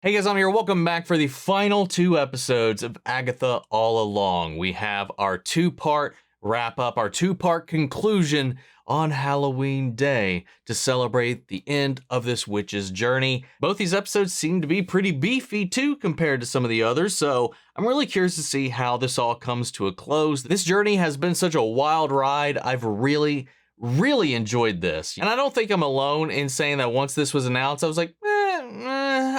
Hey guys, I'm here. Welcome back for the final two episodes of Agatha All Along. We have our two-part wrap-up, our two-part conclusion on Halloween Day to celebrate the end of this witch's journey. Both these episodes seem to be pretty beefy too compared to some of the others, so I'm really curious to see how this all comes to a close. This journey has been such a wild ride. I've really enjoyed this. And I don't think I'm alone in saying that once this was announced, I was like,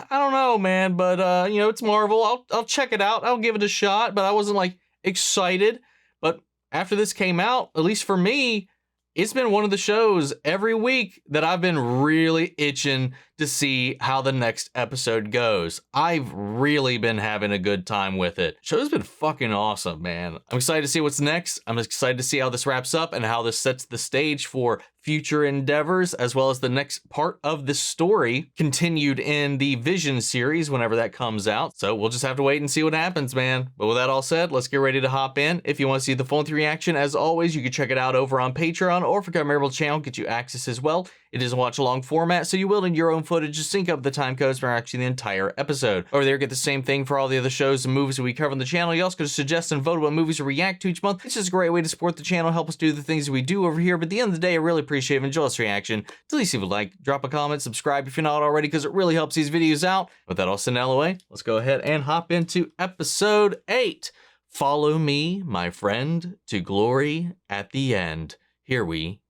I don't know, man, but you know, it's Marvel. I'll check it out. I'll give it a shot, but I wasn't like excited. But after this came out, at least for me, it's been one of the shows every week that I've been really itching to see how the next episode goes. I've really been having a good time with it. Show's been fucking awesome, man. I'm excited to see what's next. I'm excited to see how this wraps up and how this sets the stage for future endeavors, as well as the next part of the story continued in the Vision series whenever that comes out. So we'll just have to wait and see what happens, man. But with that all said, let's get ready to hop in. If you want to see the full reaction, as always, you can check it out over on Patreon, or if you become a member channel, get you access as well. It is a watch-along format, so you will need your own footage to sync up the time codes for actually the entire episode. Over there, get the same thing for all the other shows and movies that we cover on the channel. You also can suggest and vote what movies to react to each month. It's just a great way to support the channel, help us do the things that we do over here. But at the end of the day, I really appreciate it. Enjoy this reaction. Please leave a like, drop a comment, subscribe if you're not already, because it really helps these videos out. With that all said and out of the way, let's go ahead and hop into episode 8. Follow me, my friend, to glory at the end. Here we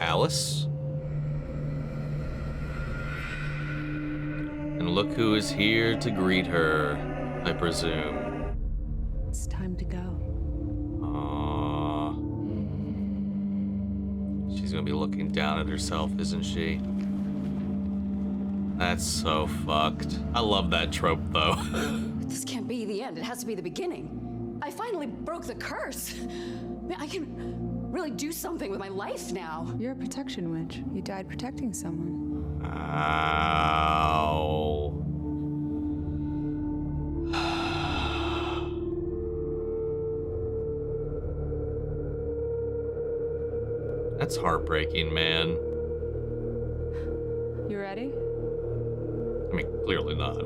Alice? And look who is here to greet her, I presume. It's time to go. Aww. She's gonna be looking down at herself, isn't she? That's so fucked. I love that trope, though. This can't be the end. It has to be the beginning. I finally broke the curse. Man, I can really do something with my life now. You're a protection witch. You died protecting someone. Ow. That's heartbreaking, man. You ready? I mean, clearly not.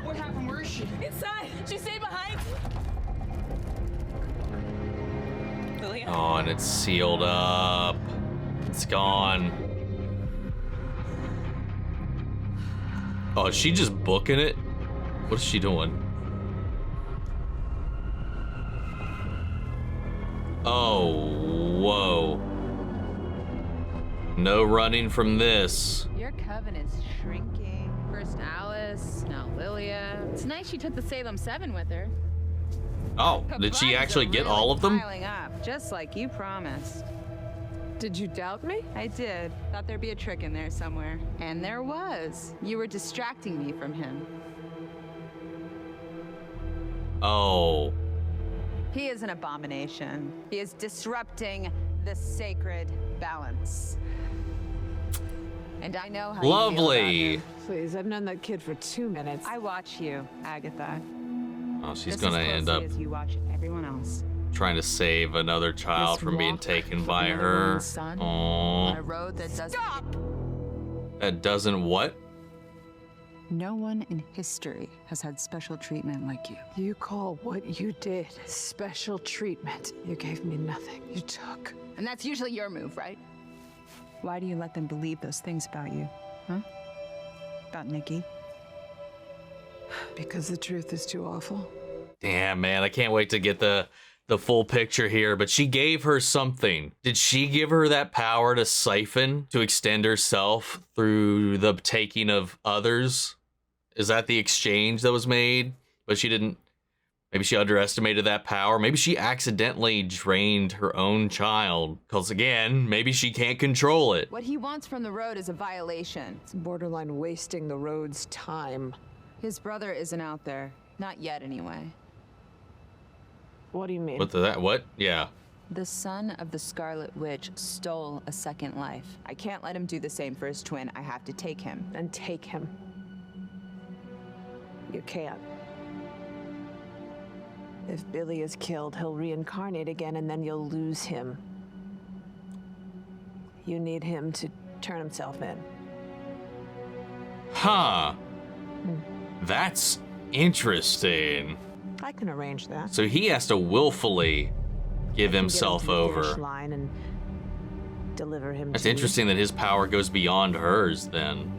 What happened? Where is she? Inside. She stayed behind. Lilia? Oh, and it's sealed up. It's gone. Oh, is she just booking it? What is she doing? Oh, whoa. No running from this. Your coven is shrinking. First Alice, now Lilia. It's nice she took the Salem 7 with her. Oh, did she actually get all of them? Piling up, just like you promised. Did you doubt me? I did. Thought there'd be a trick in there somewhere. And there was. You were distracting me from him. Oh. He is an abomination. He is disrupting the sacred balance. And I know how Lovely. you feel about him. Please, I've known that kid for 2 minutes. I watch you, Agatha. Oh, she's Just gonna as end closely up as you watch everyone else. trying to save another child This from being walk taken with by another her. woman's son on a Aww. road that doesn't. Stop! That doesn't what? No one in history has had special treatment like you. You call what you did special treatment. You gave me nothing. You took. And that's usually your move, right? Why do you let them believe those things about you? Huh? About Nikki? Because the truth is too awful. Damn, man, I can't wait to get the full picture here, but she gave her something. Did she give her that power to siphon, to extend herself through the taking of others? Is that the exchange that was made? But she didn't, maybe she underestimated that power. Maybe she accidentally drained her own child. Because again, maybe she can't control it. What he wants from the road is a violation. It's borderline wasting the road's time. His brother isn't out there. Not yet, anyway. What do you mean? What? Yeah. The son of the Scarlet Witch stole a second life. I can't let him do the same for his twin. I have to take him. Then take him. You can't. If Billy is killed, he'll reincarnate again, and then you'll lose him. You need him to turn himself in. Huh. That's interesting. I can arrange that. So he has to willfully give himself Get him to the over. finish line and deliver him. That's to interesting that his power goes beyond hers then.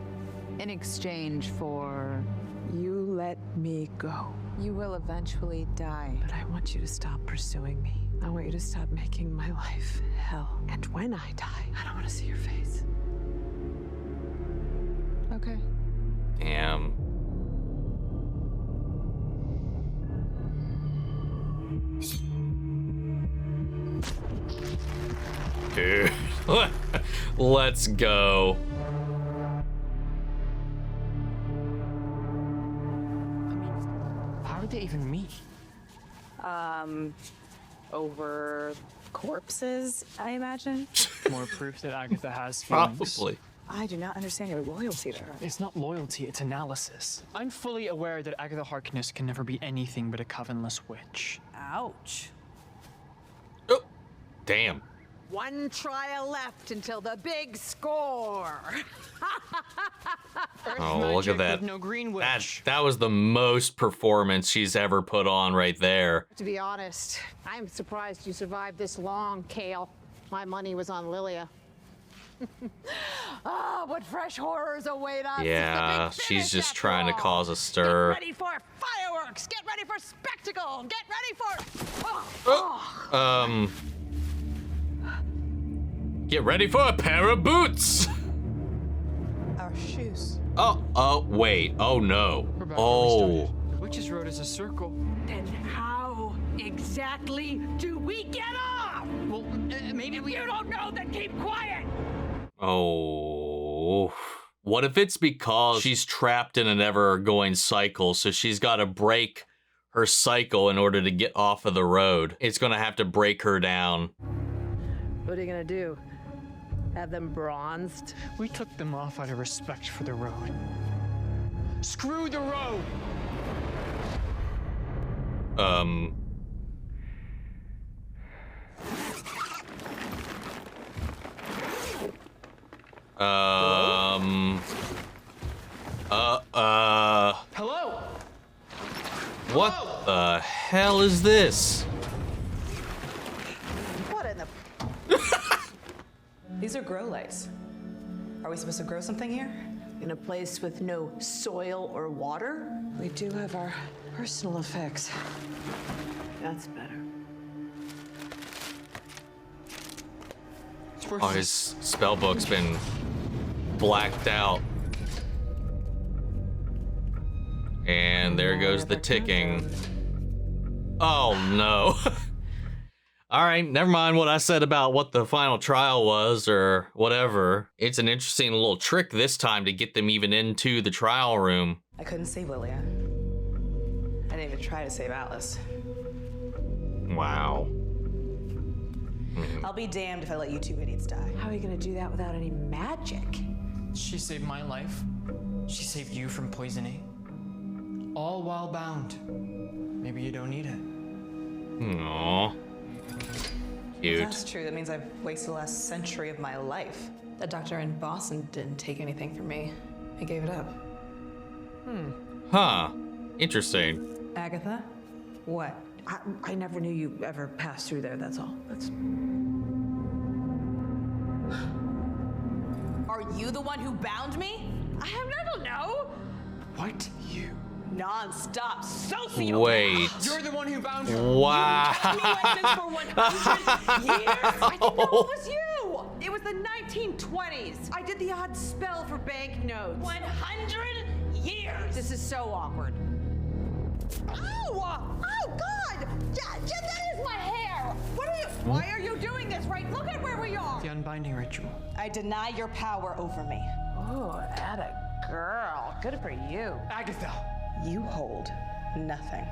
In exchange for... You let me go. You will eventually die. But I want you to stop pursuing me. I want you to stop making my life hell. And when I die, I don't want to see your face. Okay. Damn. Dude, let's go. How did they even meet? Over corpses, I imagine. More proof that Agatha has feelings. Probably. I do not understand your loyalty to her. It's not loyalty, it's analysis. I'm fully aware that Agatha Harkness can never be anything but a covenless witch. Ouch. Oh, damn. One trial left until the big score. Oh, look at that. No green witch. That was the most performance she's ever put on right there. To be honest, I'm surprised you survived this long, Kale. My money was on Lilia. What fresh horrors await us. Yeah, she's just trying to cause a stir. Get ready for fireworks. Get ready for spectacle. Get ready for... Get ready for a pair of boots. Our shoes. Oh, wait. Oh, no. We're back where we Oh. started. The witch's road is a circle. Then how exactly do we get off? Well, maybe we... You don't know, then keep quiet. Oh. What if it's because she's trapped in an ever-going cycle, so she's got to break her cycle in order to get off of the road? It's going to have to break her down. What are you gonna do? Have them bronzed? We took them off out of respect for the road. Screw the road! Hello? What the hell is this? What in the... These are grow lights. Are we supposed to grow something here? In a place with no soil or water, we do have our personal effects. That's better. Oh, his spell book's been blacked out. And there goes the ticking. Oh no. All right, never mind what I said about what the final trial was or whatever. It's an interesting little trick this time to get them even into the trial room. I couldn't save Lilia. I didn't even try to save Alice. Wow. I'll be damned if I let you two idiots die. How are you gonna do that without any magic? She saved my life. She saved you from poisoning. All while bound. Maybe you don't need it. Aww. Cute. If that's true, that means I've wasted the last century of my life. That doctor in Boston didn't take anything from me. I gave it up. Huh. Interesting. Agatha? What? I never knew you ever passed through there, that's all. That's... Are you the one who bound me? I don't know. What? You? Non-stop sociopath! Wait. You're the one who bound her. Wow. Me like this for 100 years? I didn't know it was you. It was the 1920s. I did the odd spell for banknotes. 100 years! This is so awkward. Ow! Oh, God! That is my hair! What are you... Why are you doing this, right? Look at where we are! The unbinding ritual. I deny your power over me. Oh, atta girl. Good for you. Agatha! You hold nothing.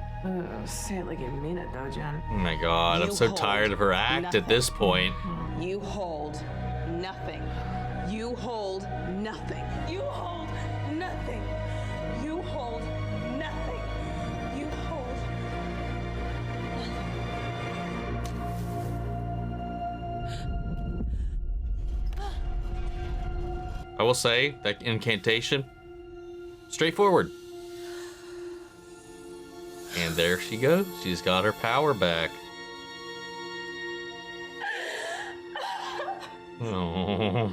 Say it like you mean it, though, Jen. Oh my god, I'm You so hold tired of her act nothing. at this point. You hold nothing. You hold nothing. You hold nothing. You hold nothing. You hold I will say that incantation, straightforward. And there she goes. She's got her power back. Oh,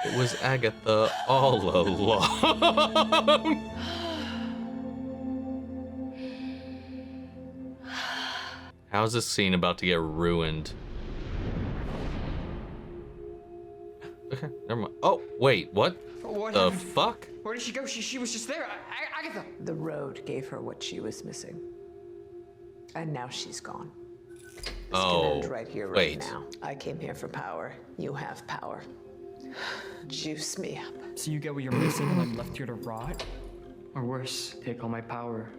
it was Agatha all along. How's this scene about to get ruined? Okay, never mind. Oh, wait, what? What The happened? fuck? Where did she go? She was just there. Agatha! The road gave her what she was missing. And now she's gone. This Oh, can end right here, right wait. now. I came here for power. You have power. Juice me up. So you get what you're missing and I'm left here to rot? Or worse, take all my power.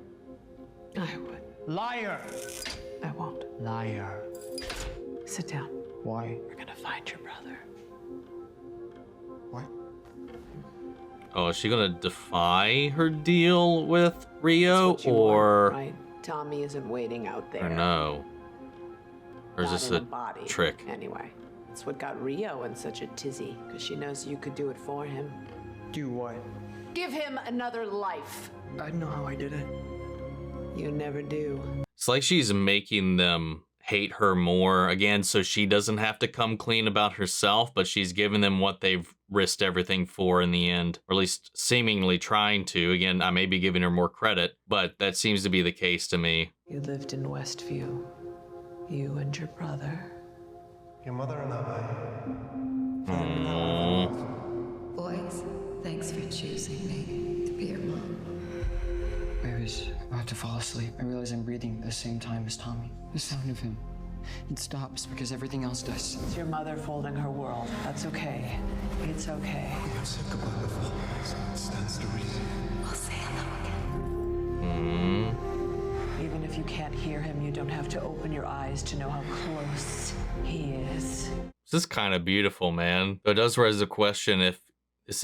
I would. Liar! I won't. Liar. Sit down. Why? We're gonna find your brother. What? Oh, is she gonna defy her deal with Rio, That's what you or want, right? Tommy isn't waiting out there. or no? Or is Not this in a body, trick? Anyway, it's what got Rio in such a tizzy, because she knows you could do it for him. Do what? Give him another life. I know how I did it. You never do. It's like she's making them hate her more again, so she doesn't have to come clean about herself, but she's giving them what they've risked everything for in the end, or at least seemingly trying to. Again, I may be giving her more credit, but that seems to be the case to me. You lived in Westview. You and your brother. Your mother and I. Boys, thanks for choosing me to be your mom. I was about to fall asleep. I realize I'm breathing at the same time as Tommy. The sound of him. It stops because everything else does. It's your mother folding her world. That's okay. It's okay. We have said goodbye before, so it stands to reason. We'll say hello again. Even if you can't hear him, you don't have to open your eyes to know how close he is. This is kind of beautiful, man. But it does raise the question if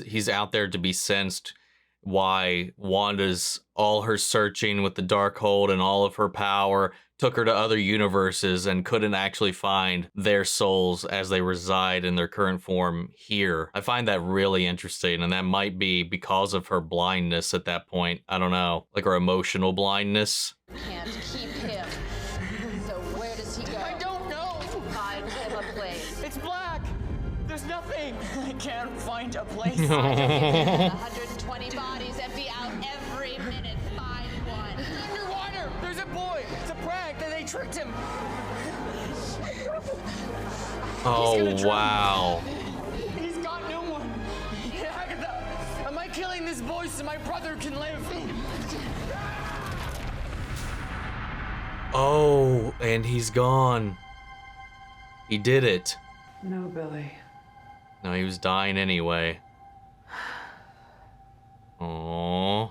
he's out there to be sensed, why Wanda's all her searching with the Darkhold and all of her power took her to other universes and couldn't actually find their souls as they reside in their current form here. I find that really interesting, and that might be because of her blindness at that point. I don't know, like her emotional blindness. Can't keep him. So where does he go? I don't know! Find him a place. It's black! There's nothing! I can't find a place. 120 bodies empty out every minute. Find one. Underwater! There's a boy! It's a prank! They tricked him! Oh, wow. He's got no one! Agatha! Am I killing this boy so my brother can live? Oh, and he's gone. He did it. No, Billy. No, he was dying anyway. Aww.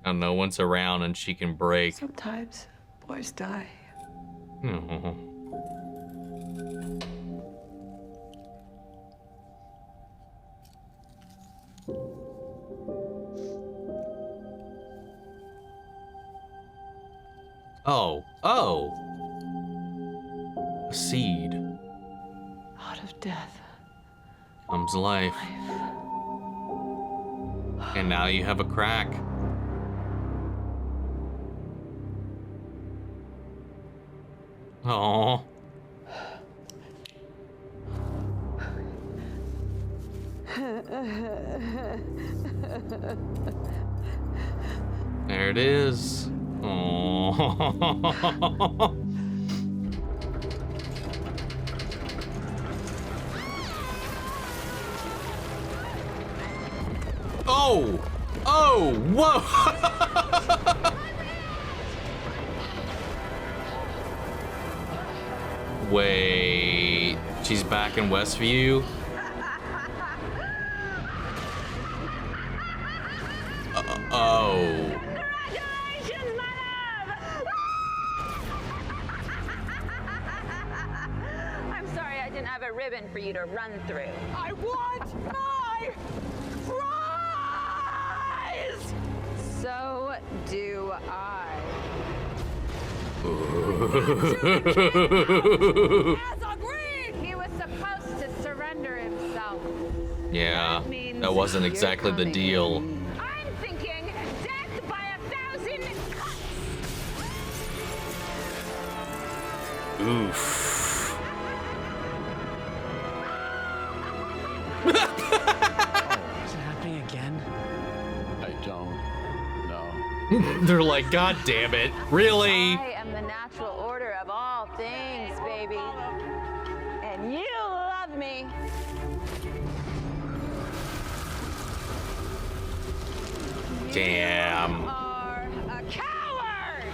Now no one's around and she can break. Sometimes boys die. Aw. Oh. A seed. Out of death. Comes life. And now you have a crack. Oh. There it is. Oh. Oh! Oh! Whoa! Wait. She's back in Westview? Oh. ribbon for you to run through. I want my prize! So do I. As agreed! He was supposed to surrender himself. Yeah, that wasn't exactly the deal. I'm thinking death by 1,000 cuts. Oof. Is it happening again? I don't know. They're like, God damn it, really? I am the natural order of all things, baby. And you love me. Damn. You are a coward!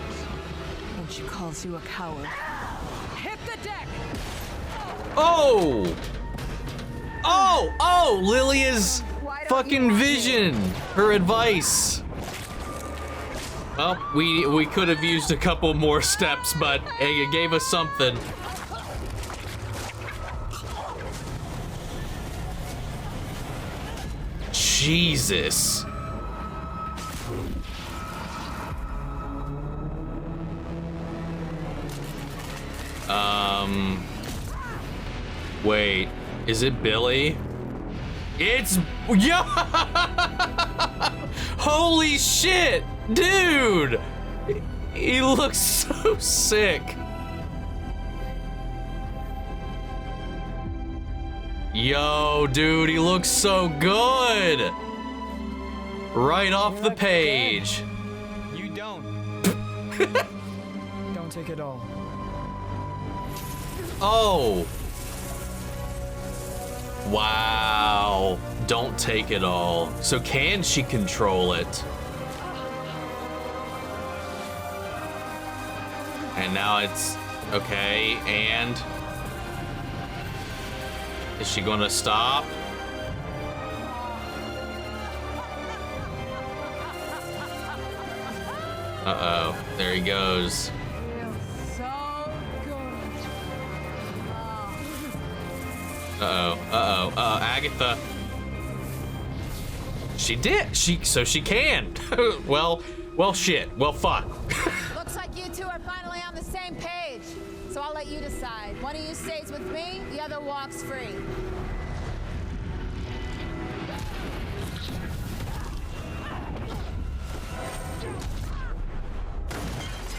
When she calls you a coward. Hit the deck! Oh! Oh, Lilia's fucking vision. Her advice. Well, we could have used a couple more steps, but hey, it gave us something. Jesus. Wait, is it Billy? It's, yeah! Holy shit, dude! He looks so sick. Yo, dude, he looks so good. Right off the page. You don't. Don't take it all. Oh. Wow. Don't take it all. So can she control it? And now it's okay, and is she gonna stop? Uh-oh, there he goes. Agatha. She did. So she can. well, shit. Well, fuck. Looks like you two are finally on the same page. So I'll let you decide. One of you stays with me, the other walks free.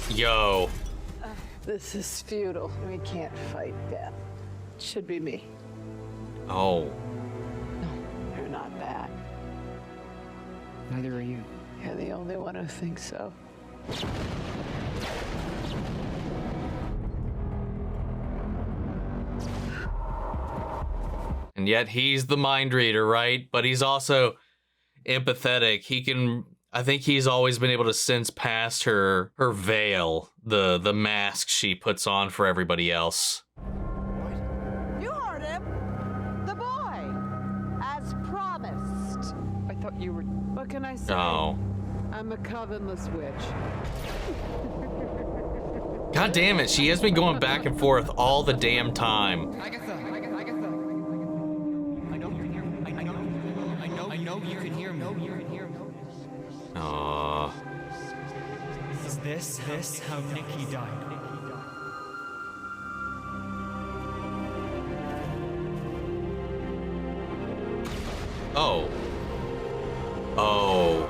Yo. This is futile. We can't fight death. It should be me. Oh. No, you're not bad. Neither are you. You're the only one who thinks so. And yet he's the mind reader, right? But he's also empathetic. I think he's always been able to sense past her veil, the mask she puts on for everybody else. You heard him! The boy! As promised. I thought you were. What can I say? Oh. I'm a covenless witch. God damn it, she has me going back and forth all the damn time. Agatha. I know you can hear me. Aww. Is this how Nikki died? Oh. Oh.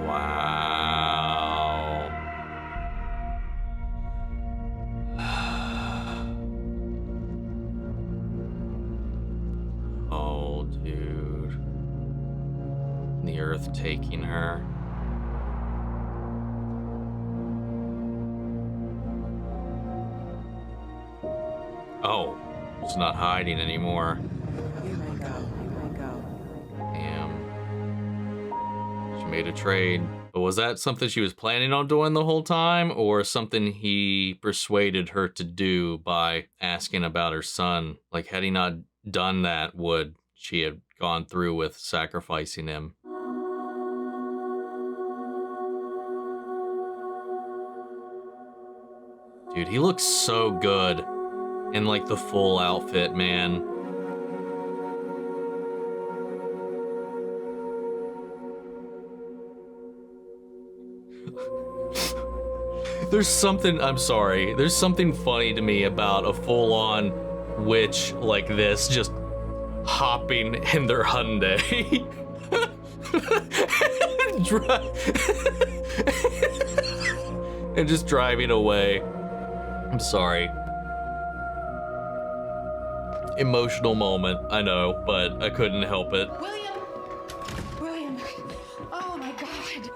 Wow. Oh, dude. The earth taking her. Oh, it's not hiding anymore. You may go. You may go. Damn. She made a trade. But was that something she was planning on doing the whole time, or something he persuaded her to do by asking about her son? Like, had he not done that, would she have gone through with sacrificing him? Dude, he looks so good in like the full outfit, man. There's something, I'm sorry, there's something funny to me about a full-on witch like this just hopping in their Hyundai. And just driving away. I'm sorry. Emotional moment, I know, but I couldn't help it. William, oh my God.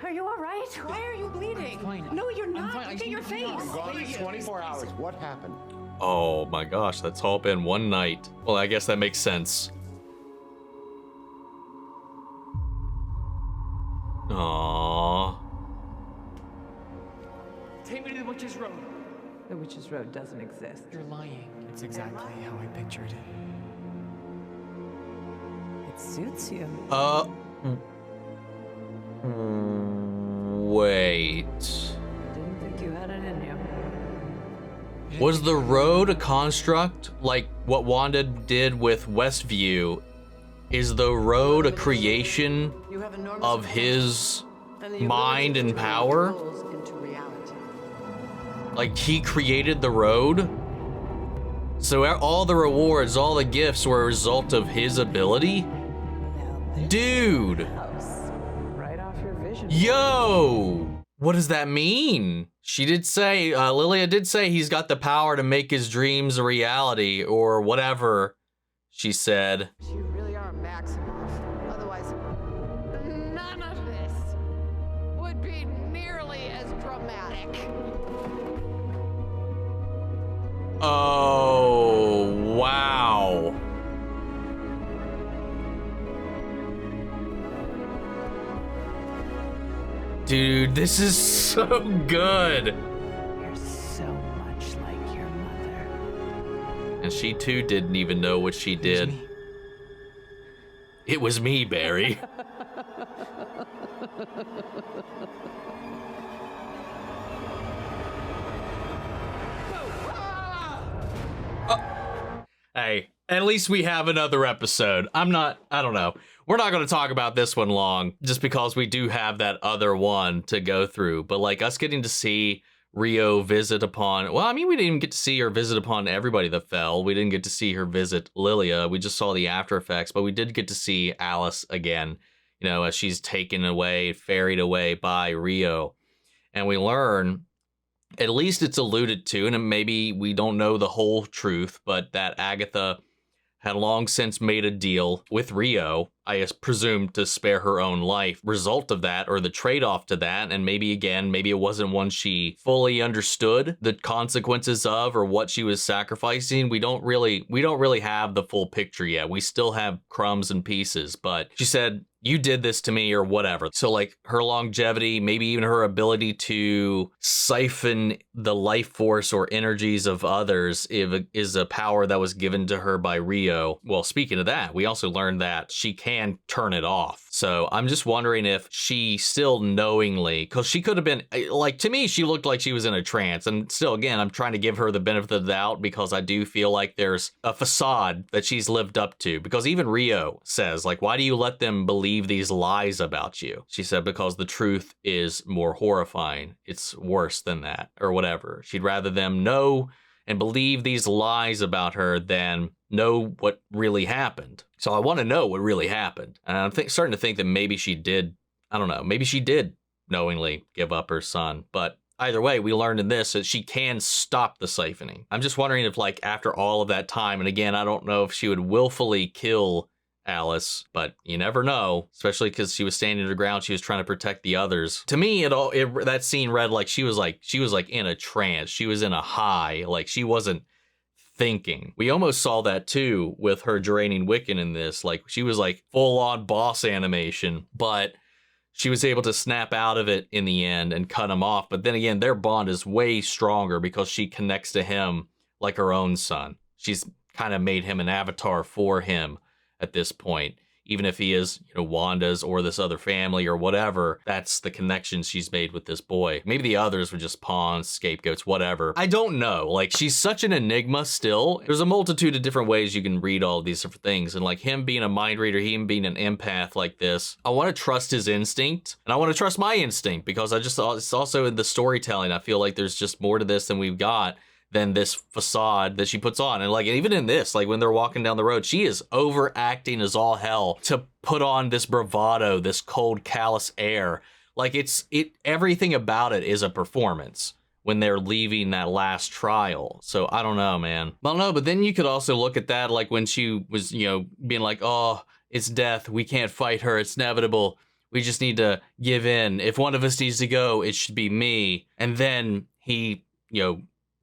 Are you all right? Why are you bleeding? No, you're not. Look at your face. I'm gone for 24 hours. What happened? Oh my gosh, that's all been one night. Well, I guess that makes sense. Aww. Take me to the Witch's Road. The Witch's Road doesn't exist. You're lying. It's exactly how I pictured it. It suits you. Wait. Didn't think you had it in you. Was the road a construct like what Wanda did with Westview? Is the road a creation of his mind and power? Like he created the road? So all the rewards, all the gifts were a result of his ability? Dude! Right off your vision. Yo! What does that mean? She did say, Lilia did say he's got the power to make his dreams a reality, or whatever she said. You really are Maximoff. Otherwise, none of this would be nearly as dramatic. Oh, wow. Dude, this is so good. You're so much like your mother. And she too didn't even know what she did. It was me, Barry. Hey, at least we have another episode. I don't know. We're not going to talk about this one long just because we do have that other one to go through. But like us getting to see Rio visit upon, well, I mean, we didn't even get to see her visit upon everybody that fell. We didn't get to see her visit Lilia. We just saw the after effects, but we did get to see Alice again, you know, as she's taken away, ferried away by Rio. And we learn, at least it's alluded to, and maybe we don't know the whole truth, but that Agatha had long since made a deal with Rio, I presume to spare her own life. Result of that, or the trade-off to that, and maybe it wasn't one she fully understood the consequences of, or what she was sacrificing. We don't really have the full picture yet. We still have crumbs and pieces, but she said, you did this to me or whatever. So like her longevity, maybe even her ability to siphon the life force or energies of others is a power that was given to her by Rio. Well, speaking of that, we also learned that she can turn it off. So I'm just wondering if she still knowingly, because she could have been, like, to me, she looked like she was in a trance. And still, again, I'm trying to give her the benefit of the doubt because I do feel like there's a facade that she's lived up to. Because even Rio says, like, why do you let them believe these lies about you? She said, because the truth is more horrifying. It's worse than that, or whatever. She'd rather them know and believe these lies about her than know what really happened. So I want to know what really happened. And I'm starting to think that maybe she did, I don't know, maybe she did knowingly give up her son. But either way, we learned in this that she can stop the siphoning. I'm just wondering if, like, after all of that time, and again, I don't know if she would willfully kill Alice, but you never know, especially because she was standing her ground. She was trying to protect the others. To me, that scene read like she was like in a trance. She was in a high, like she wasn't thinking. We almost saw that too with her draining Wiccan in this. Like she was like full on boss animation, but she was able to snap out of it in the end and cut him off. But then again, their bond is way stronger because she connects to him like her own son. She's kind of made him an avatar for him at this point. Even if he is, Wanda's or this other family or whatever, that's the connection she's made with this boy. Maybe the others were just pawns, scapegoats, whatever. I don't know. Like, she's such an enigma still. There's a multitude of different ways you can read all these different things. And like him being a mind reader, him being an empath like this, I want to trust his instinct. And I want to trust my instinct because it's also in the storytelling. I feel like there's just more to this than we've got than this facade that she puts on. And like, even in this, like when they're walking down the road, she is overacting as all hell to put on this bravado, this cold, callous air. Like everything about it is a performance when they're leaving that last trial. So I don't know, man. I don't know, but then you could also look at that like when she was, being like, oh, it's death. We can't fight her. It's inevitable. We just need to give in. If one of us needs to go, it should be me. And then he,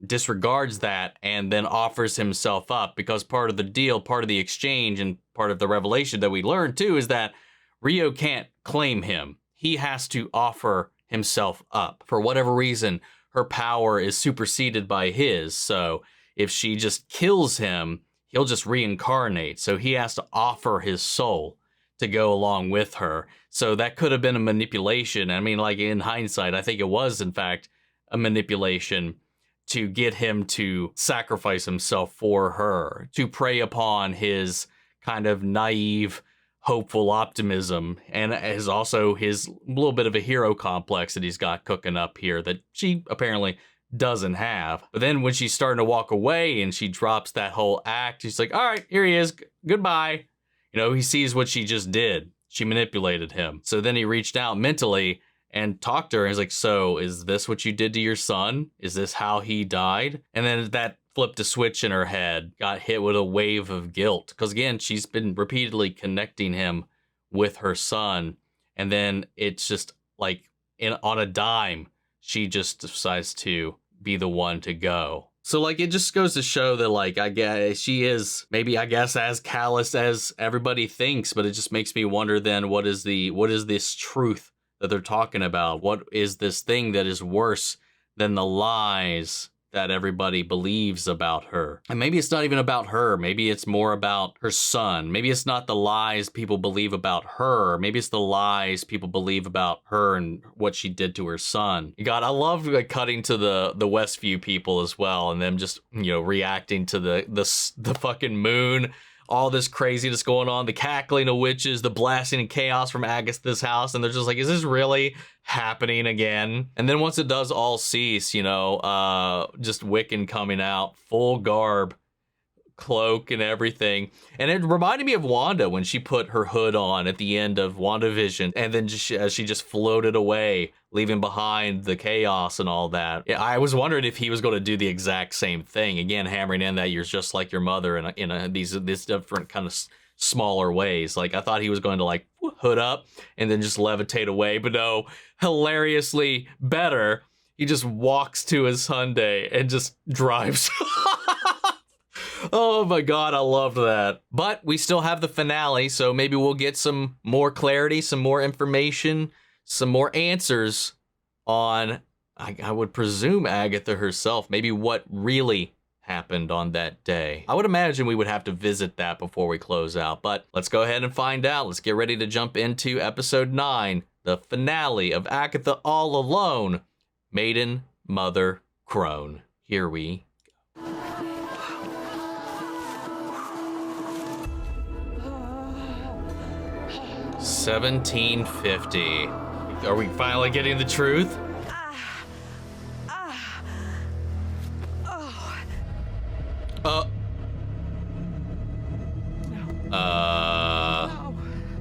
disregards that and then offers himself up, because part of the deal, part of the exchange, and part of the revelation that we learned too is that Rio can't claim him. He has to offer himself up. For whatever reason, her power is superseded by his. So if she just kills him, he'll just reincarnate. So he has to offer his soul to go along with her. So that could have been a manipulation. I mean, like in hindsight, I think it was in fact a manipulation to get him to sacrifice himself for her, to prey upon his kind of naive, hopeful optimism, and is also his little bit of a hero complex that he's got cooking up here that she apparently doesn't have. But then when she's starting to walk away and she drops that whole act, she's like, all right, here he is, goodbye. He sees what she just did. She manipulated him. So then he reached out mentally and talked to her. And he's like, so is this what you did to your son? Is this how he died? And then that flipped a switch in her head, got hit with a wave of guilt. Because again, she's been repeatedly connecting him with her son. And then it's just like on a dime, she just decides to be the one to go. So like, it just goes to show that like, I guess she is maybe, I guess, as callous as everybody thinks, but it just makes me wonder then, what is this truth that they're talking about? What is this thing that is worse than the lies that everybody believes about her? And maybe it's not even about her. Maybe it's more about her son. Maybe it's not the lies people believe about her. Maybe it's the lies people believe about her and what she did to her son. God, I love cutting to the Westview people as well, and them just, reacting to the fucking moon. All this craziness going on, the cackling of witches, the blasting and chaos from Agatha's house, and they're just like, is this really happening again? And then once it does all cease, just Wiccan coming out, full garb, cloak and everything. And it reminded me of Wanda when she put her hood on at the end of WandaVision, and then she just floated away, leaving behind the chaos and all that. Yeah, I was wondering if he was going to do the exact same thing. Again, hammering in that you're just like your mother in these different kind of smaller ways. Like, I thought he was going to like hood up and then just levitate away, but no, hilariously better, he just walks to his Hyundai and just drives. Oh my God, I loved that. But we still have the finale, so maybe we'll get some more clarity, some more information, some more answers on, I would presume, Agatha herself, maybe what really happened on that day. I would imagine we would have to visit that before we close out, but let's go ahead and find out. Let's get ready to jump into episode 9, the finale of Agatha All Alone, Maiden, Mother, Crone. Here we 1750. Are we finally getting the truth?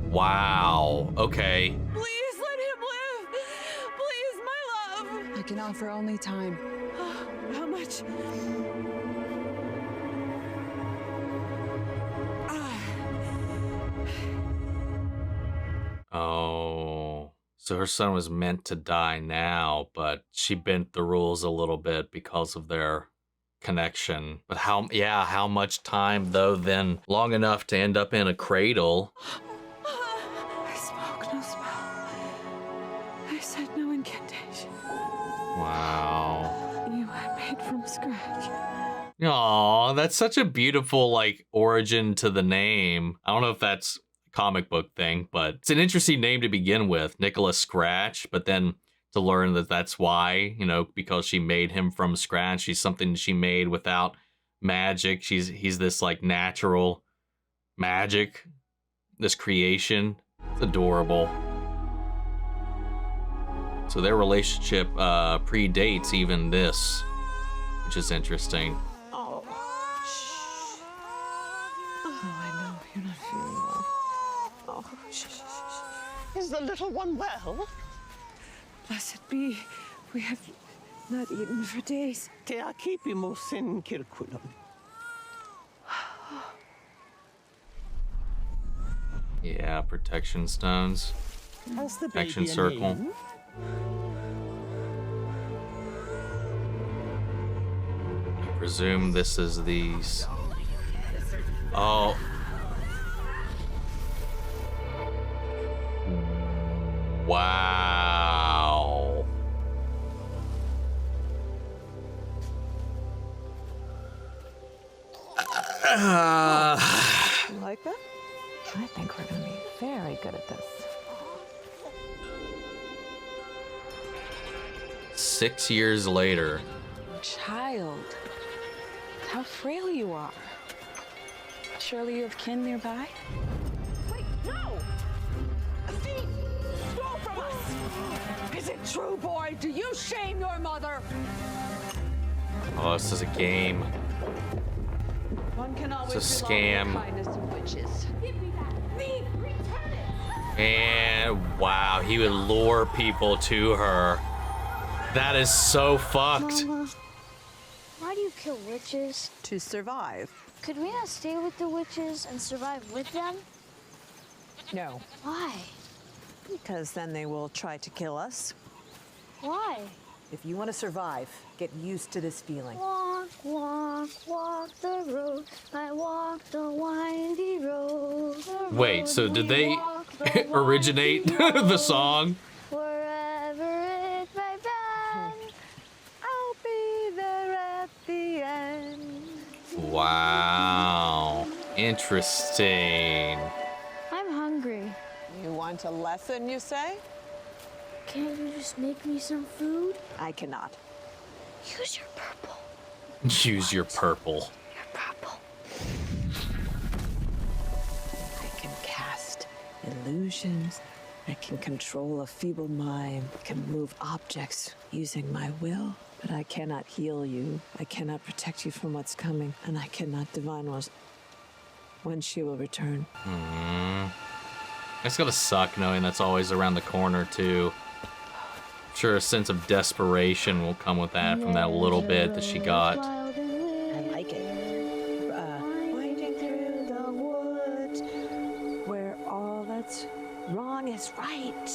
Wow. Okay. Please let him live. Please, my love. I can offer only time. How much? Oh, so her son was meant to die now, but she bent the rules a little bit because of their connection. But how much time though then? Long enough to end up in a cradle. No smoke, no smell. Aw, that's such a beautiful, like, origin to the name. I don't know if that's a comic book thing, but it's an interesting name to begin with, Nicholas Scratch, but then to learn that that's why, you know, because she made him from scratch. She's something she made without magic. He's this, like, natural magic, this creation. It's adorable. So their relationship predates even this, which is interesting. Oh, shh. Oh, I know you're not feeling well. Oh, shh, shh, shh. Is the little one well? Blessed be, we have not eaten for days. Te akipimos in kirkulum. Yeah, protection stones. How's the Protection baby circle. name? I presume this is these. Oh. Wow. You like that? I think we're gonna be very good at this. 6 years later. Child, how frail you are. Surely you have kin nearby? Wait, no! A thief! Stole from us! Is it true, boy? Do you shame your mother? Oh, this is a game. One can always It's a rely on scam. the kindness of witches. Give me that thief! Return it! And wow, he would lure people to her. That is so fucked. Mama, why do you kill witches? To survive. Could we not stay with the witches and survive with them? No. Why? Because then they will try to kill us. Why? If you want to survive, get used to this feeling. Walk, walk, walk the road. I walk the windy road. The Wait, road so did we they walk, the originate windy the song? Wherever it may bend, I'll be there at the end. Wow. Interesting. I'm hungry. You want a lesson, you say? Can't you just make me some food? I cannot. Use your purple. Use your purple. Your purple. I can cast illusions. I can control a feeble mind. I can move objects using my will. But I cannot heal you. I cannot protect you from what's coming. And I cannot divine when she will return. It's gonna suck knowing that's always around the corner too. Sure, a sense of desperation will come with that from that little bit that she got. I like it. Winding through the woods, where all that's wrong is right.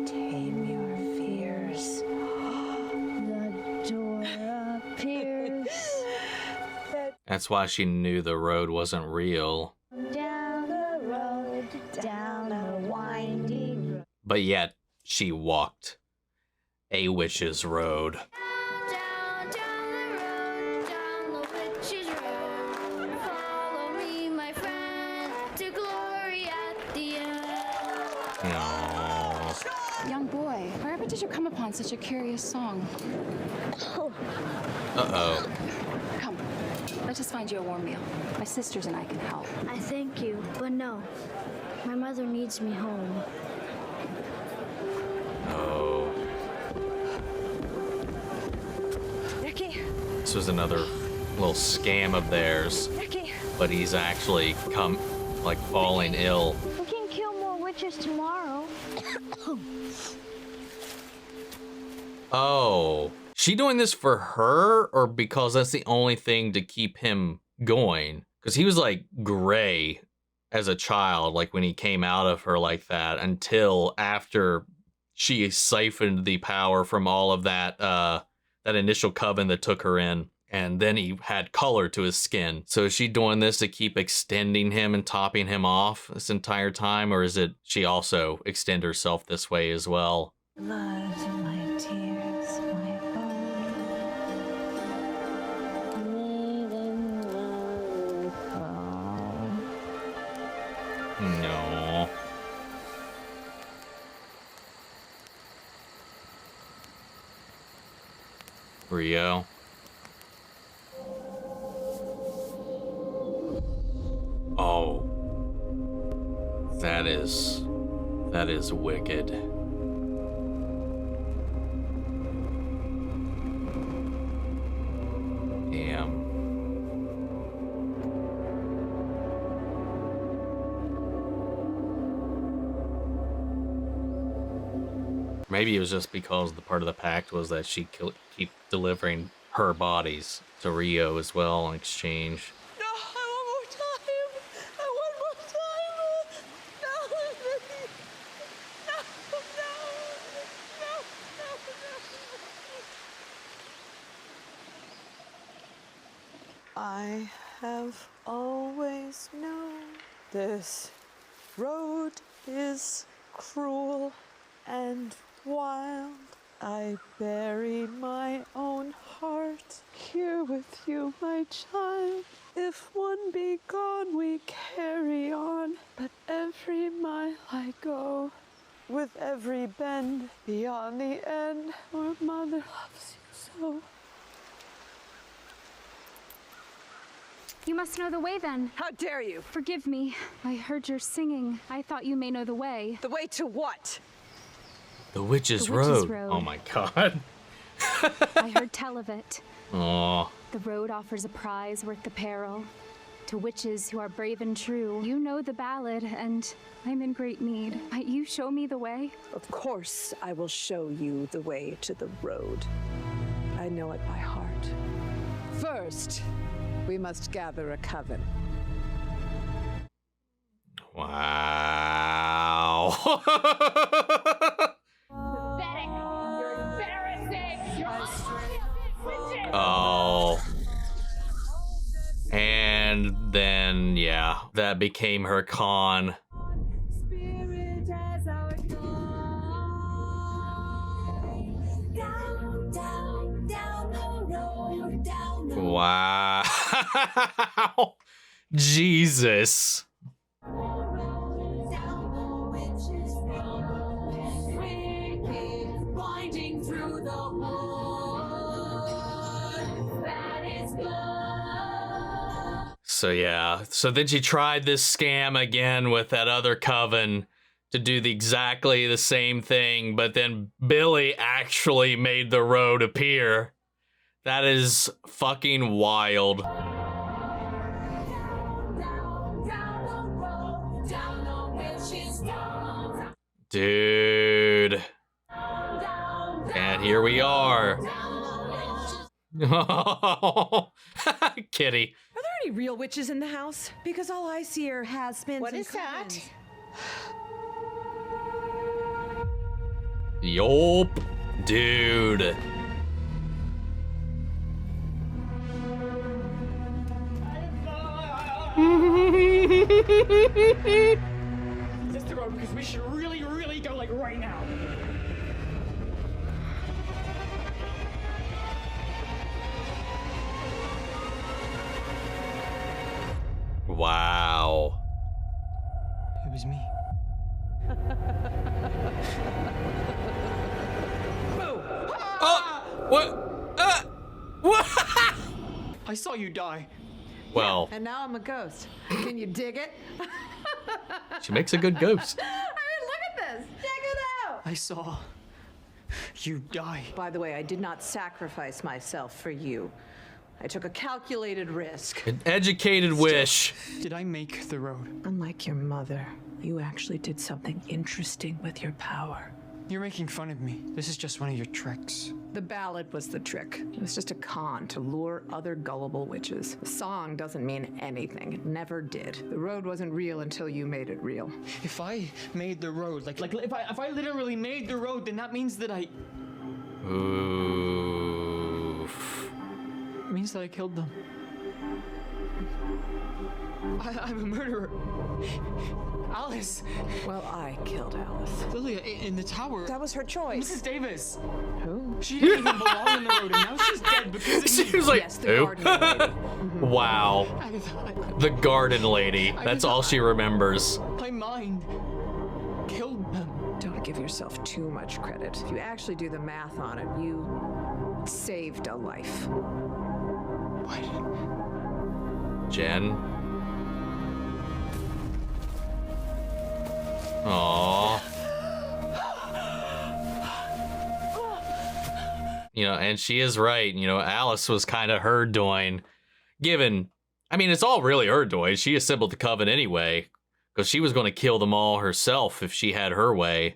Tame your fears. The door appears. That's why she knew the road wasn't real. Down the road, down the windy road. But yet, she walked a witch's road. Down the road, down the witch's road. Follow me, my friend, to glory at the end. Aww. Young boy, wherever did you come upon such a curious song? Uh-oh. Come, let's just find you a warm meal. My sisters and I can help. I thank you, but no. My mother needs me home. Oh. Nicky! This was another little scam of theirs. Nicky! But he's actually falling ill. We can kill more witches tomorrow. Oh. She doing this for her or because that's the only thing to keep him going? Because he was like gray as a child, like when he came out of her like that, until after she siphoned the power from all of that that initial coven that took her in, and then he had color to his skin. So is she doing this to keep extending him and topping him off this entire time, or is it she also extend herself this way as well? Blood in my tears, my bone. No. Rio. Oh. That is wicked. Damn. Maybe it was just because the part of the pact was that she keep delivering her bodies to Rio as well in exchange. No, I want more time. I want more time. No, please. No. I have always known this road is cruel and wild. I bury my own heart here with you, my child. If one be gone, we carry on. But every mile I go, with every bend beyond the end, our mother loves you so. You must know the way then. How dare you? Forgive me. I heard your singing. I thought you may know the way. The way to what? The Witch's Road. Oh my god. I heard tell of it. Oh. The road offers a prize worth the peril. To witches who are brave and true. You know the ballad, and I'm in great need. Might you show me the way? Of course, I will show you the way to the road. I know it by heart. First, we must gather a coven. Wow. Oh. And then, yeah, that became her con. Wow. Jesus. So yeah, so then she tried this scam again with that other coven to do exactly the same thing, but then Billy actually made the road appear. That is fucking wild. Dude. And here we are. Kitty. Are there any real witches in the house? Because all I see are has-beens. What is that? Yup. Dude. Is this the road? Because we should really go, like, right now. Wow. It was me. Oh! What? What? I saw you die. Well, And now I'm a ghost. Can you dig it? she makes a good ghost. I mean, look at this. Check it out. I saw you die. By the way, I did not sacrifice myself for you. I took a calculated risk. An educated wish. Did I make the road? Unlike your mother, you actually did something interesting with your power. You're making fun of me. This is just one of your tricks. The ballad was the trick. It was just a con to lure other gullible witches. The song doesn't mean anything. It never did. The road wasn't real until you made it real. If I made the road, like if I literally made the road, then that means that I... Oof. It means that I killed them. I'm a murderer. Alice. Well, I killed Alice. Lilia, in the tower. That was her choice. Mrs. Davis. Who? She didn't even belong in the road, and now she's dead because of me. She was like, Yes, the who? garden lady. Wow. Agatha, The garden lady. That's all she remembers. I my mind. Killed them. Don't give yourself too much credit. If you actually do the math on it, you saved a life. What? Jen. Aww. You know, and she is right. You know, Alice was kind of her doing, given, I mean, it's all really her doing. She assembled the coven anyway, because she was going to kill them all herself if she had her way.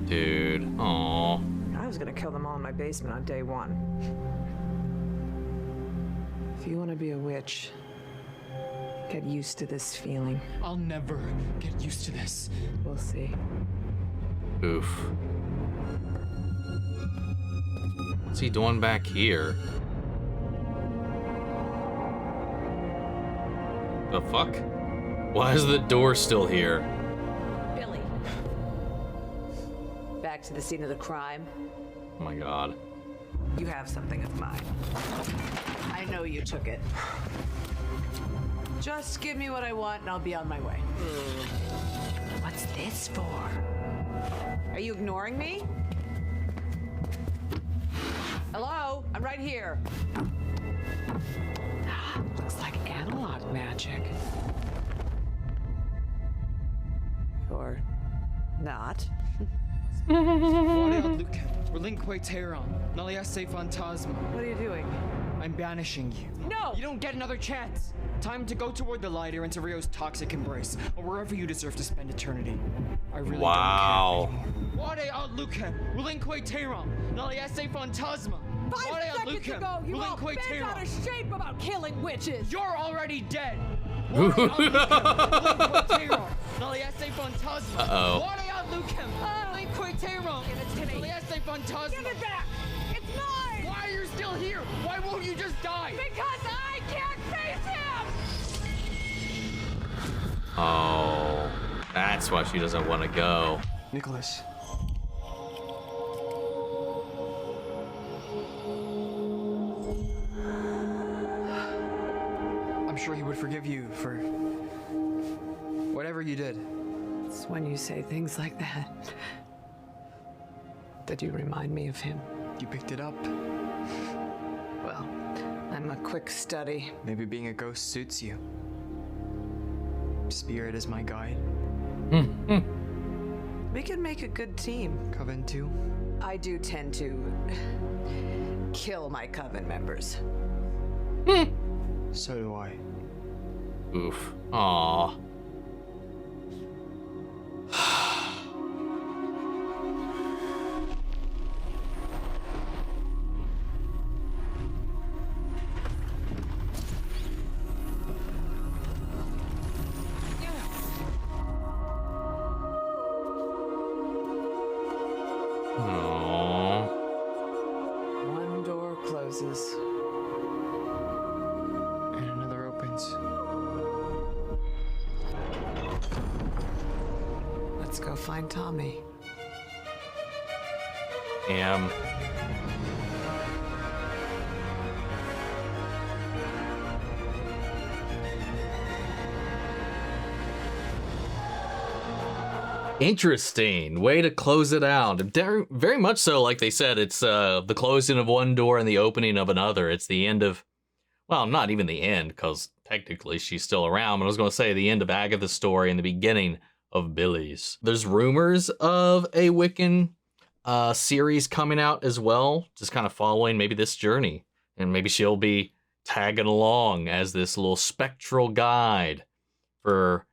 Dude, aww. I was gonna kill them all in my basement on day one. If you want to be a witch, get used to this feeling. I'll never get used to this. We'll see. Oof. What's he doing back here? The fuck? Why is the door still here? Billy. Back to the scene of the crime. Oh my god. You have something of mine. I know you took it. Just give me what I want and I'll be on my way. What's this for? Are you ignoring me? Hello? I'm right here. Looks like analog magic. Or not. What are you doing? I'm banishing you. No! You don't get another chance. Time to go toward the light or into Rio's toxic embrace, or wherever you deserve to spend eternity. I really Wow. don't care anymore. Wade ad lucem, relinque terram, naliasse phantasma. 5 seconds ago, you all bent out of shape about killing witches. You're already dead. Uh-oh. Give it back! It's mine! Why are you still here? Why won't you just die? Because I can't face him! Oh, that's why she doesn't want to go. Nicholas. I'm sure he would forgive you for whatever you did. It's when you say things like that that you remind me of him. You picked it up. Well, I'm a quick study. Maybe being a ghost suits you. Spirit is my guide. We can make a good team. Coven too? I do tend to kill my coven members. So do I. Oof. Aww. One door closes. And another opens. Let's go find Tommy. Damn. Interesting way to close it out. Very much so, like they said, it's the closing of one door and the opening of another. It's the end of, well, not even the end, because technically she's still around, but I was going to say the end of Agatha's story and the beginning of Billy's. There's rumors of a Wiccan series coming out as well, just kind of following maybe this journey, and maybe she'll be tagging along as this little spectral guide for,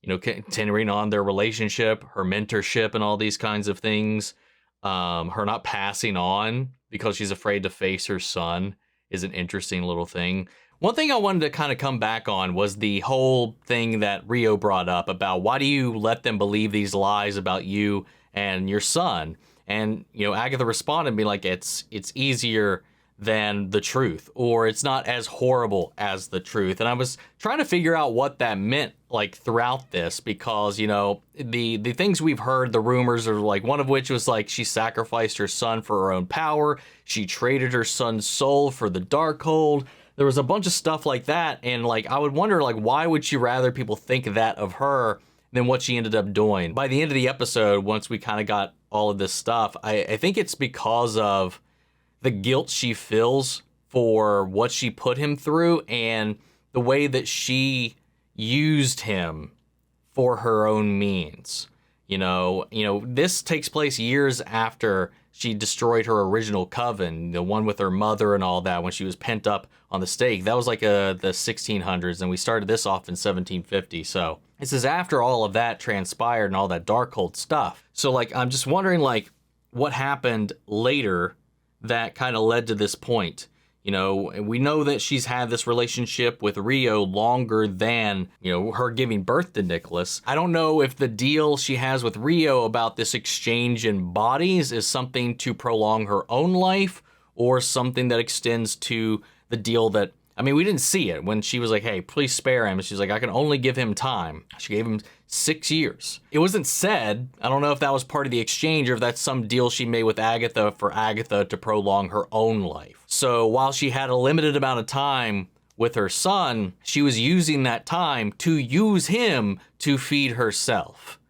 you know, continuing on their relationship, her mentorship, and all these kinds of things. Her not passing on because she's afraid to face her son is an interesting little thing. One thing I wanted to kind of come back on was the whole thing that Rio brought up about why do you let them believe these lies about you and your son? And, you know, Agatha responded and be like, it's easier than the truth, or it's not as horrible as the truth. And I was trying to figure out what that meant, like, throughout this, because, you know, the things we've heard, the rumors are like, one of which was like she sacrificed her son for her own power, she traded her son's soul for the Darkhold. there was a bunch of stuff like that, and like I would wonder like why would she rather people think that of her than what she ended up doing. By the end of the episode, once we kind of got all of this stuff, I think it's because of the guilt she feels for what she put him through and the way that she used him for her own means. You know, this takes place years after she destroyed her original coven, the one with her mother and all that, when she was pent up on the stake. That was like the 1600s, and we started this off in 1750. So this is after all of that transpired and all that Darkhold stuff. So like, I'm just wondering like what happened later that kind of led to this point. You know, we know that she's had this relationship with Rio longer than, her giving birth to Nicholas. I don't know if the deal she has with Rio about this exchange in bodies is something to prolong her own life or something that extends to the deal that, I mean, we didn't see it when she was like, hey, please spare him. She's like, I can only give him time. She gave him 6 years. It wasn't said. I don't know if that was part of the exchange or if that's some deal she made with Agatha for Agatha to prolong her own life. So while she had a limited amount of time with her son, she was using that time to use him to feed herself.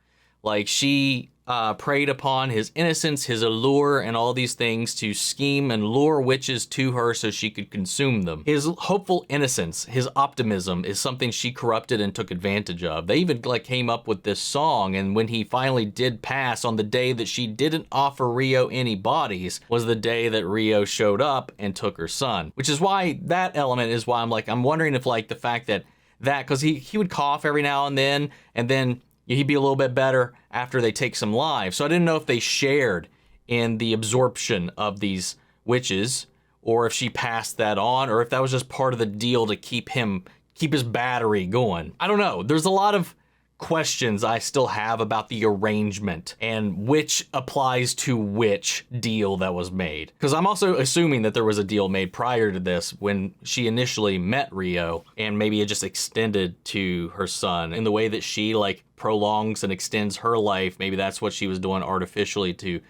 Like she preyed upon his innocence, his allure, and all these things to scheme and lure witches to her so she could consume them. His hopeful innocence, his optimism is something she corrupted and took advantage of. They even like came up with this song, and when he finally did pass on the day that she didn't offer Rio any bodies was the day that Rio showed up and took her son. Which is why that element is why I'm wondering if like the fact that because he would cough every now and then he'd be a little bit better after they take some lives. So I didn't know if they shared in the absorption of these witches or if she passed that on or if that was just part of the deal to keep his battery going. I don't know. There's a lot of questions I still have about the arrangement and which applies to which deal that was made. Because I'm also assuming that there was a deal made prior to this when she initially met Rio and maybe it just extended to her son in the way that she like prolongs and extends her life. Maybe that's what she was doing artificially to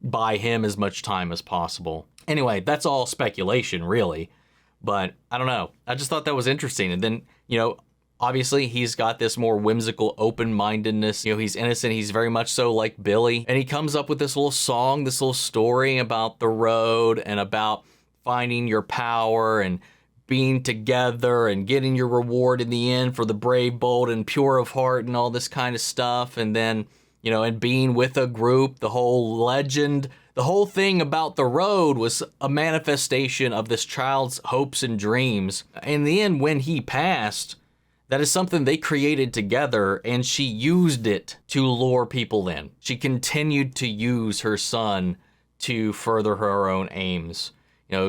buy him as much time as possible. Anyway, that's all speculation really, but I don't know. I just thought that was interesting. And then, obviously, he's got this more whimsical open-mindedness. He's innocent. He's very much so like Billy. And he comes up with this little song, this little story about the road and about finding your power and being together and getting your reward in the end for the brave, bold, and pure of heart and all this kind of stuff. And then, and being with a group, the whole legend, the whole thing about the road was a manifestation of this child's hopes and dreams. In the end, when he passed, that is something they created together, and she used it to lure people in. She continued to use her son to further her own aims.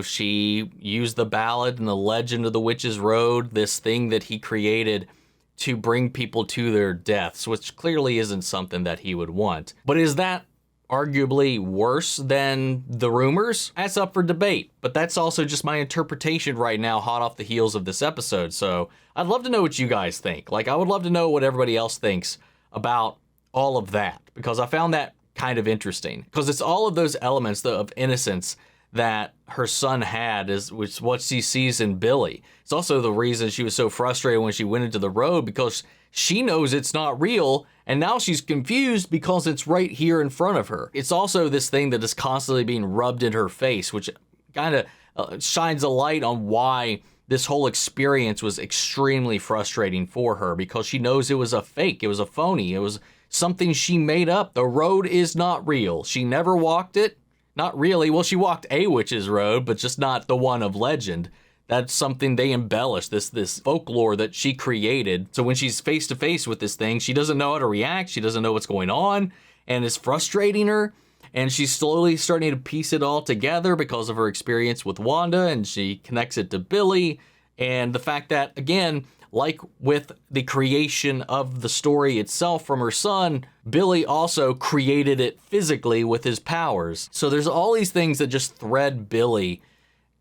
She used the ballad and the legend of the Witch's Road, this thing that he created to bring people to their deaths, which clearly isn't something that he would want. But is that arguably worse than the rumors? That's up for debate, but that's also just my interpretation right now, hot off the heels of this episode. So I'd love to know what you guys think. Like, I would love to know what everybody else thinks about all of that, because I found that kind of interesting, because it's all of those elements of innocence that her son had, which is what she sees in Billy. It's also the reason she was so frustrated when she went into the road, because she knows it's not real, and now she's confused because it's right here in front of her. It's also this thing that is constantly being rubbed in her face, which kind of shines a light on why this whole experience was extremely frustrating for her, because she knows it was a fake, it was a phony, it was something she made up. The road is not real. She never walked it. Not really. Well, she walked a witch's road, but just not the one of legend. That's something they embellished, this folklore that she created. So when she's face to face with this thing, she doesn't know how to react. She doesn't know what's going on, and it's frustrating her. And she's slowly starting to piece it all together because of her experience with Wanda, and she connects it to Billy. And the fact that, again, like with the creation of the story itself from her son, Billy also created it physically with his powers. So there's all these things that just thread Billy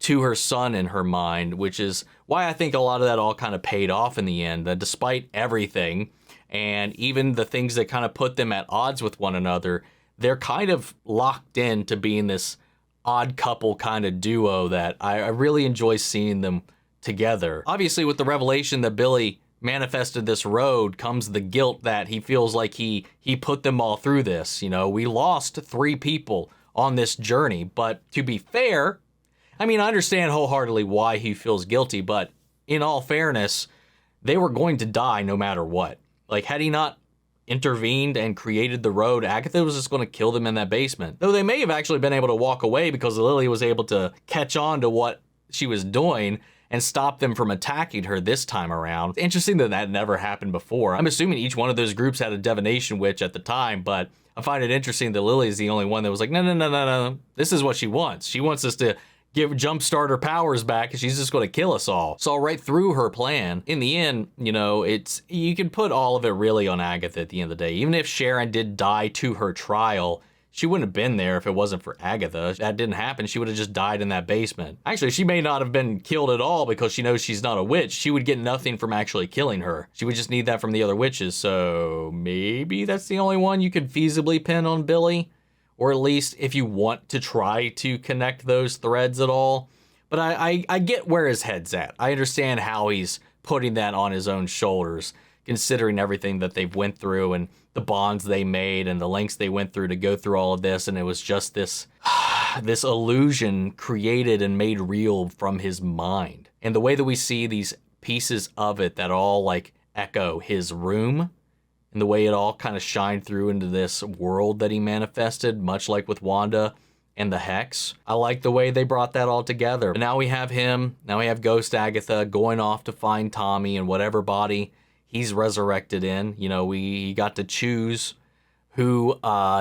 to her son in her mind, which is why I think a lot of that all kind of paid off in the end, that despite everything, and even the things that kind of put them at odds with one another, they're kind of locked into being this odd couple kind of duo that I really enjoy seeing them together. Obviously, with the revelation that Billy manifested this road comes the guilt that he feels like he put them all through this. You know, we lost 3 people on this journey, but to be fair, I mean, I understand wholeheartedly why he feels guilty, but in all fairness, they were going to die no matter what. Like, had he not intervened and created the road, Agatha was just going to kill them in that basement. Though they may have actually been able to walk away because Lily was able to catch on to what she was doing and stop them from attacking her this time around. It's interesting that that never happened before. I'm assuming each one of those groups had a divination witch at the time, but I find it interesting that Lily is the only one that was like, no. This is what she wants. She wants us to jumpstart her powers back, and she's just going to kill us all. Saw right through her plan. In the end, you know, you can put all of it really on Agatha at the end of the day. Even if Sharon did die to her trial, she wouldn't have been there if it wasn't for Agatha. If that didn't happen, she would have just died in that basement. Actually, she may not have been killed at all because she knows she's not a witch. She would get nothing from actually killing her. She would just need that from the other witches. So maybe that's the only one you could feasibly pin on Billy. Or at least if you want to try to connect those threads at all. But I get where his head's at. I understand how he's putting that on his own shoulders, considering everything that they've went through and the bonds they made and the lengths they went through to go through all of this. And it was just this illusion created and made real from his mind. And the way that we see these pieces of it that all like echo his room, and the way it all kind of shined through into this world that he manifested, much like with Wanda and the Hex. I like the way they brought that all together. But now we have him, now we have Ghost Agatha going off to find Tommy in whatever body he's resurrected in. You know, he got to choose who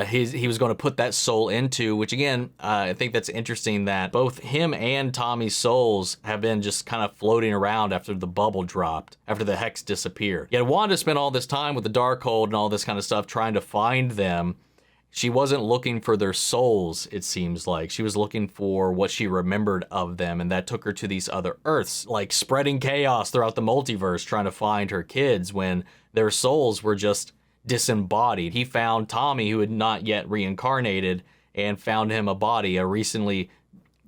he was going to put that soul into, which again, I think that's interesting that both him and Tommy's souls have been just kind of floating around after the bubble dropped, after the Hex disappeared. Yet Wanda spent all this time with the Darkhold and all this kind of stuff trying to find them. She wasn't looking for their souls, it seems like. She was looking for what she remembered of them, and that took her to these other Earths, like spreading chaos throughout the multiverse, trying to find her kids when their souls were just disembodied. He found Tommy, who had not yet reincarnated, and found him a body, a recently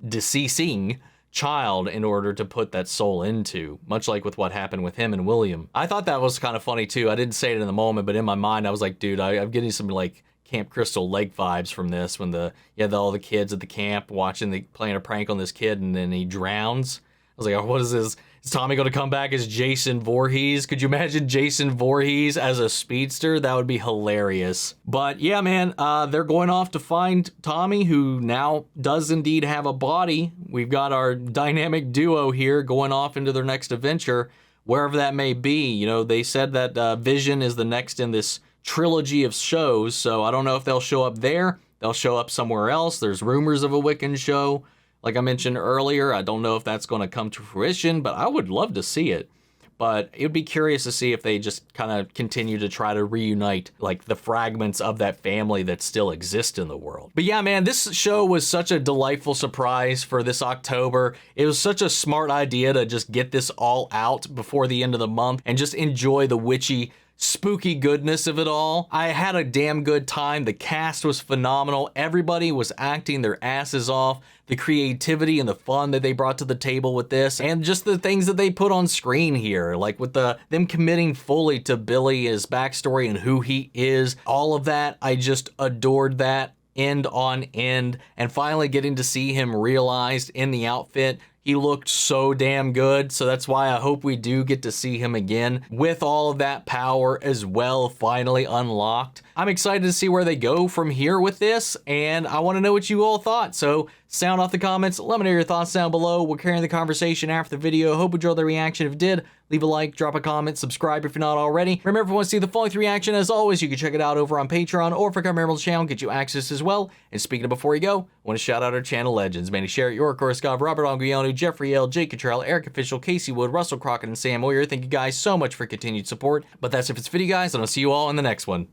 deceasing child, in order to put that soul into, much like with what happened with him and William. I thought that was kind of funny too. I didn't say it in the moment, but in my mind I was like, dude, I'm getting some like Camp Crystal Lake vibes from this, when you had all the kids at the camp playing a prank on this kid, and then he drowns. I was like, oh, what is this? Is Tommy going to come back as Jason Voorhees? Could you imagine Jason Voorhees as a speedster? That would be hilarious. But yeah, man, they're going off to find Tommy, who now does indeed have a body. We've got our dynamic duo here going off into their next adventure, wherever that may be. You know, they said that Vision is the next in this trilogy of shows, so I don't know if they'll show up there. They'll show up somewhere else. There's rumors of a Wiccan show. Like I mentioned earlier, I don't know if that's going to come to fruition, but I would love to see it. But it would be curious to see if they just kind of continue to try to reunite like the fragments of that family that still exist in the world. But yeah, man, this show was such a delightful surprise for this October. It was such a smart idea to just get this all out before the end of the month and just enjoy the witchy, spooky goodness of it all. I had a damn good time. The cast was phenomenal. Everybody was acting their asses off. The creativity and the fun that they brought to the table with this, and just the things that they put on screen here, like with them committing fully to Billy, his backstory and who he is. All of that, I just adored that end on end, and finally getting to see him realized in the outfit. He looked so damn good, so that's why I hope we do get to see him again with all of that power as well finally unlocked. I'm excited to see where they go from here with this, and I want to know what you all thought, so sound off the comments. Let me know your thoughts down below. We're carrying the conversation after the video. Hope you enjoyed the reaction. If you did, leave a like, drop a comment, subscribe if you're not already. Remember, if you want to see the full length reaction, as always, you can check it out over on Patreon, or if you're a member of the channel, get you access as well. And speaking of before you go, I want to shout out our channel legends. Manny Sherritt, York Korskov, Robert Anguiano, Jeffrey L, Jake Cottrell, Eric Official, Casey Wood, Russell Crockett, and Sam Moyer. Thank you guys so much for continued support. But that's it for this video, guys, and I'll see you all in the next one.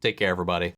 Take care, everybody.